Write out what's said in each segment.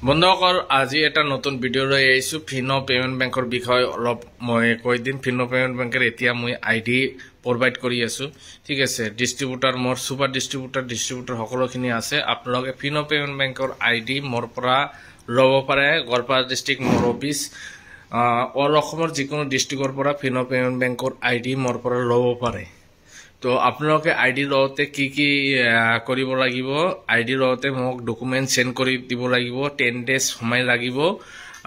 বন্ধুসকল আজি এটা নতুন ভিডিও লৈ আহিছো ফিনো পেমেন্ট বেংকৰ বিষয় অলপ মই কৈ দিম ফিনো পেমেন্ট বেংকৰ এতিয়া মই আইডি প্ৰভাইড কৰি আছো ঠিক আছে ডিস্ট্ৰিবিউটৰ মোৰ সুপাৰ ডিস্ট্ৰিবিউটৰ সকলোখিনি আছে আপোনালোকে ফিনো পেমেন্ট বেংকৰ আইডি মোৰ পৰা ল'ব পাৰে গোৱালপাৰা ডিস্ট্ৰিক্ট মোৰ অফিস অল অসমৰ যিকোনো ডিস্ট্ৰিক্টৰ পৰা ফিনো পেমেন্ট বেংকৰ আইডি মোৰ পৰা ল'ব পাৰে তো আপোনালোকে আইডি লওতে কি কৰিব লাগিব আইডি লওতে মোক ডকুমেন্ট সেন্ড কৰি দিব লাগিব 10 ডেজ সময় লাগিব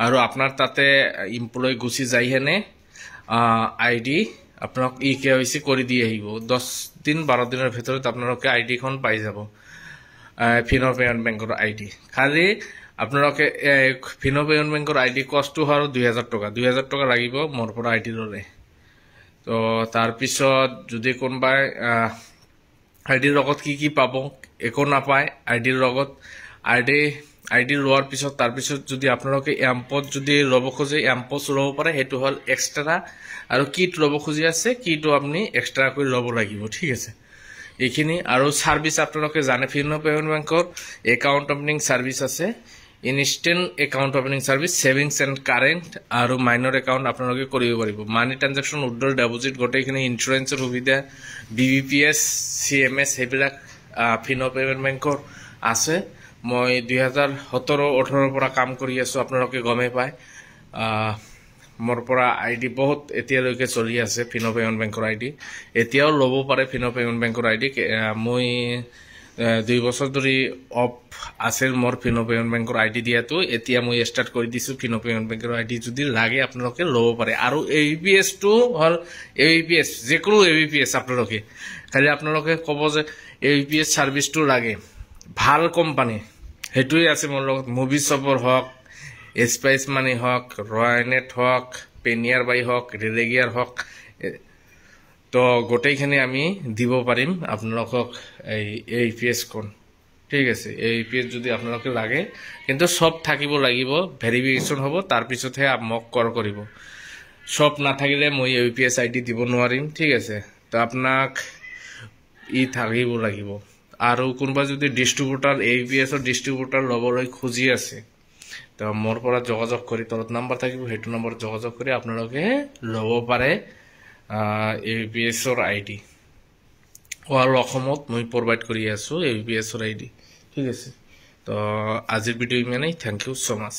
আৰু আপোনাৰ তাতে এমপ্লয় গুছি যাই হেনে আইডি আপোনাক ইকেৱাইসি কৰি দি আহিব 10 দিন 12 দিনৰ ভিতৰত আপোনালোকে আইডি খন পাই যাব ফিনো পেমেন্ট বেংকৰ আইডি খালি আপোনালোকে ফিনো পেমেন্ট বেংকৰ আইডি কষ্ট হল 2000 টকা লাগিব মোৰ পৰা আইডি ললে তো তাৰ পিছত যদি কোনবাই আইডিৰ লগত কি পাব একো নাপায় আইডিৰ লগত আইডি লোৱাৰ পিছত তাৰ পিছত যদি আপোনালোকে এম্পত যদি লব খোজে এম্পস লব পাৰে হেতু হল এক্সট্ৰা আৰু কিট লব খুজি আছে কিটো আপনি এক্সট্ৰা কৰি লব লাগিব ঠিক আছে এইখিনি আৰু সাৰ্ভিস আপোনালোকে জানে ফিনো পেমেন্ট বেংকৰ একাউন্ট ওপেনিং সাৰ্ভিস আছে instant account opening service savings and current আৰু মাইনৰ একাউন্ট আপোনালোকে কৰিব পাৰিব মানি ট্ৰানজাকশন উইথড্ৰল ডিপোজিট গোটেইখিনি ইন্স্যুৰেন্সৰ সুবিধা বিবিপিএস সিএমএস হেবিলাক ফিনো পেমেন্ট বেংকৰ আছে মই 2017-18 পৰা কাম কৰি আছো আপোনালোকে গমে পায় মোৰ পৰা আইডি বহুত এতিয়ালৈকে চলি আছে ফিনো পেমেন্ট বেংকৰ আইডি এতিয়াও ল'ব পাৰে ফিনো পেমেন্ট বেংকৰ আইডি মই 2 বছৰ ধৰি অফ আছে মোৰ ফিনো পেমেন্ট বেংকৰ আইডি দিয়াটো এতিয়া মই স্টাৰ্ট কৰি দিছো ফিনো পেমেন্ট বেংকৰ আইডি যদি লাগে আপোনালোকে ল'ব পাৰে আৰু এবিপিএস টো হল এবিপিএস যেকোনো এবিপিএস আপোনালোকে খালি আপোনালোকে ক'ব যে এবিপিএস সার্ভিস টো লাগে ভাল কোম্পানী হেতুই আছে মোৰ লগত মুভি শপৰ হক স্পাইস মানি হক ৰয়নেট হক পেনিয়াৰ বাই হক ৰিলেগিয়াৰ হক তো গোটেইখিনি আমি দিব পাৰিম আপোনালোকক এই এবিপিএস কোন ঠিক আছে এবিপিএস যদি আপোনালোকে লাগে কিন্তু সব থাকিব লাগিব ভেৰিফিকেশন হ'ব তাৰ পিছতহে মোক কল কৰিব সব না থাকিলে মই এবিপিএস আইডি দিব নোৱাৰিম ঠিক আছে তো আপোনাক থাকিব লাগিব আৰু কোনবা যদি ডিস্ট্ৰিবিউটৰ এবিপিএস ৰ ডিস্ট্ৰিবিউটৰ লবলৈ খুজি আছে তো মোৰ পৰা যোগাযোগ কৰি তলত নম্বৰ থাকিব হেতু নম্বৰ যোগাযোগ কৰি আপোনালোকে ল'ব পাৰে এবিপিএস ৰ আইডি অল অসমত মই প্ৰভাইড কৰি আছো এবিপিএস ৰ আইডি ঠিক আছে তো আজিৰ ভিডিও ইমানেই থ্যাংক ইউ সো মাচ